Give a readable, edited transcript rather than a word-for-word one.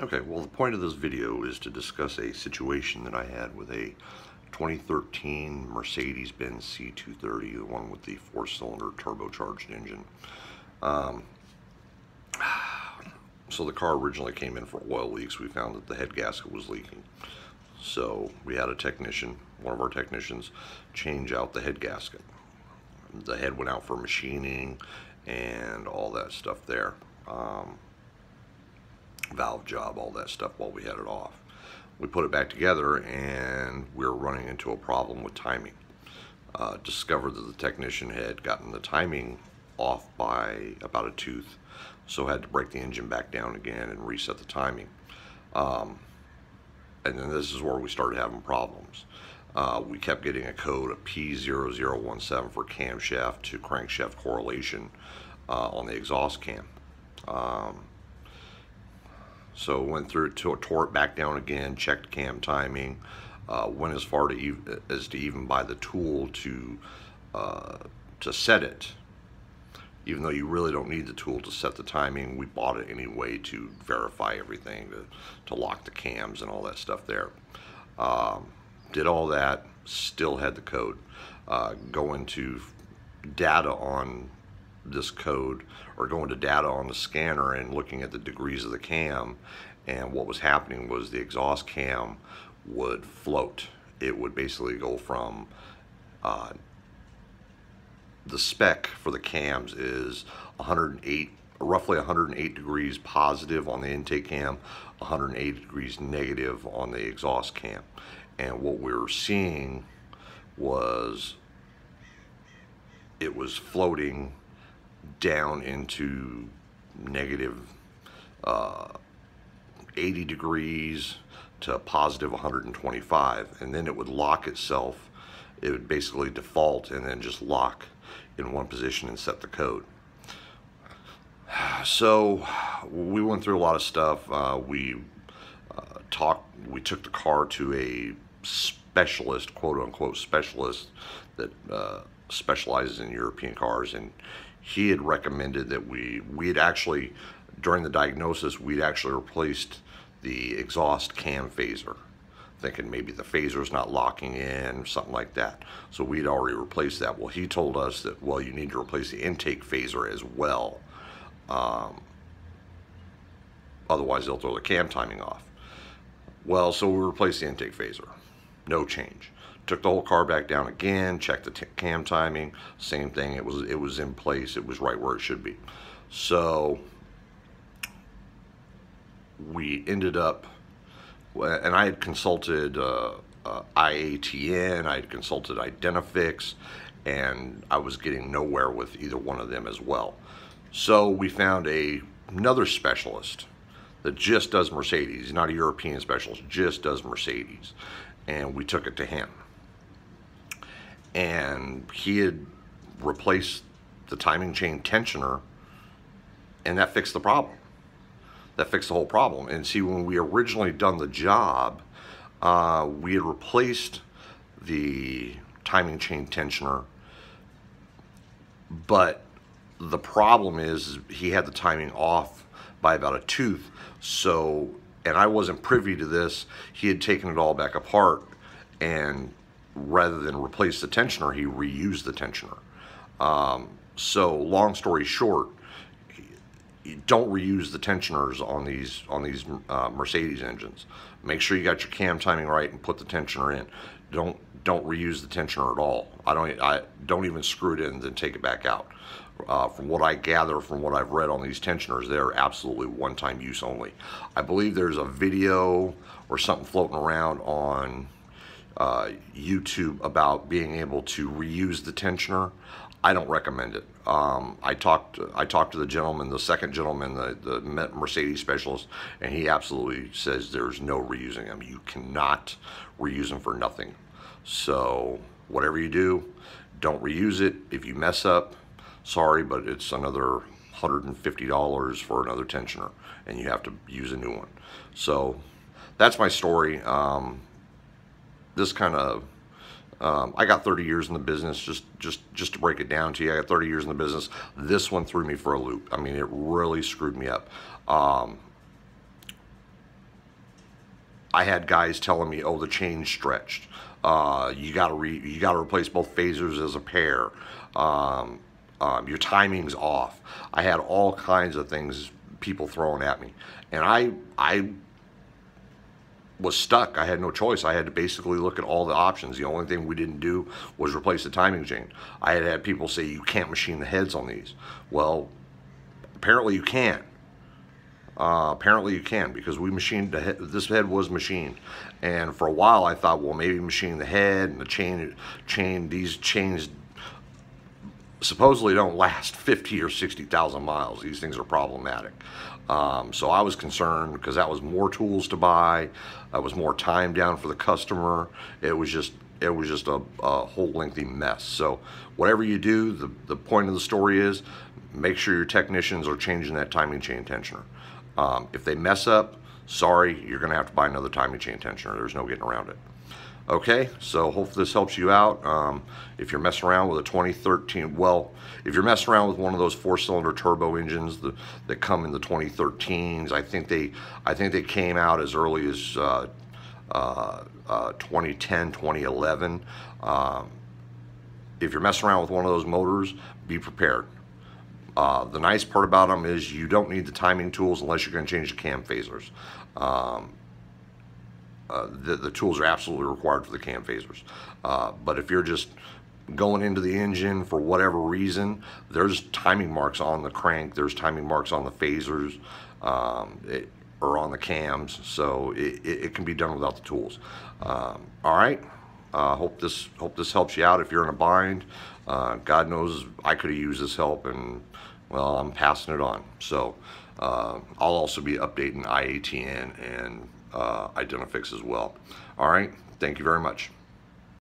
Okay, well, the point of this video is to discuss a situation that I had with a 2013 Mercedes-Benz C230, the one with the four-cylinder turbocharged engine. Um, so the car originally came in for oil leaks. We found that the head gasket was leaking. So we had a technician, one of our technicians, change out the head gasket. The head went out for machining and all that stuff there. Valve job, all that stuff while we had it off. We put it back together and we were running into a problem with timing. Discovered that the technician had gotten the timing off by about a tooth, so had to break the engine back down again and reset the timing. And then this is where we started having problems. We kept getting a code, a P0017 for camshaft to crankshaft correlation on the exhaust cam. So went through it, tore it back down again, checked cam timing, went as far as to even buy the tool to set it. Even though you really don't need the tool to set the timing, we bought it anyway to verify everything, to lock the cams and all that stuff there. Did all that, still had the code. Go into data on this code, or going to data on the scanner and looking at the degrees of the cam, and what was happening was the exhaust cam would float. It would basically go from the spec for the cams is 108, roughly 108 degrees positive on the intake cam, 180 degrees negative on the exhaust cam. And what we were seeing was it was floating down into negative 80 degrees to positive 125, and then it would lock itself. It would basically default and then just lock in one position and set the code. So we went through a lot of stuff. We took the car to a specialist, quote unquote specialist, that specializes in European cars, and he had recommended that we had actually, during the diagnosis, we'd actually replaced the exhaust cam phaser, thinking maybe the phaser's not locking in, something like that. So we'd already replaced that. Well, he told us that, well, you need to replace the intake phaser as well. Otherwise, they'll throw the cam timing off. Well, so we replaced the intake phaser. No change. Took the whole car back down again, checked the cam timing, same thing. It was in place. It was right where it should be. So we ended up, and I had consulted IATN, I had consulted Identifix, and I was getting nowhere with either one of them as well. So we found another specialist that just does Mercedes. He's not a European specialist, just does Mercedes. And we took it to him. And he had replaced the timing chain tensioner, and that fixed the problem. That fixed the whole problem. And see, when we originally done the job, we had replaced the timing chain tensioner, but the problem is he had the timing off by about a tooth. So, and I wasn't privy to this, he had taken it all back apart, and rather than replace the tensioner, he reused the tensioner. So long story short, you don't reuse the tensioners on these Mercedes engines. Make sure you got your cam timing right and put the tensioner in. Don't reuse the tensioner at all. I don't even screw it in and then take it back out. From what I gather, from what I've read on these tensioners, they're absolutely one-time use only. I believe there's a video or something floating around on YouTube about being able to reuse the tensioner. I don't recommend it. I talked to the gentleman, the second gentleman, the Mercedes specialist, and he absolutely says there's no reusing them. You cannot reuse them for nothing. So whatever you do, don't reuse it. If you mess up, sorry, but it's another $150 for another tensioner, and you have to use a new one. So that's my story. This kind of, I got 30 years in the business, just to break it down to you. I got 30 years in the business. This one threw me for a loop. I mean, it really screwed me up. I had guys telling me, oh, the chain's stretched. You gotta replace both phasers as a pair. Your timing's off. I had all kinds of things, people throwing at me, and I was stuck. I had no choice. I had to basically look at all the options. The only thing we didn't do was replace the timing chain. I had people say, you can't machine the heads on these. Well, apparently you can. Apparently you can, because we machined the head. This head was machined, and for a while I thought, well, maybe machining the head and the chain. These chains supposedly don't last 50 or 60,000 miles. These things are problematic. So I was concerned because that was more tools to buy. That was more time down for the customer. It was just a whole lengthy mess. So whatever you do, the point of the story is make sure your technicians are changing that timing chain tensioner. If they mess up, sorry, you're going to have to buy another timing chain tensioner. There's no getting around it. Okay, so hopefully this helps you out. If you're messing around with a 2013, well, if you're messing around with one of those 4-cylinder turbo engines that come in the 2013s, I think they came out as early as 2010, 2011. If you're messing around with one of those motors, be prepared. The nice part about them is you don't need the timing tools unless you're going to change the cam phasers. The tools are absolutely required for the cam phasers. But if you're just going into the engine for whatever reason, there's timing marks on the crank, there's timing marks on the phasers, or on the cams, so it can be done without the tools. All right, hope this helps you out if you're in a bind. God knows I could have used this help, and well, I'm passing it on. So I'll also be updating IATN and Identifix as well. All right, thank you very much.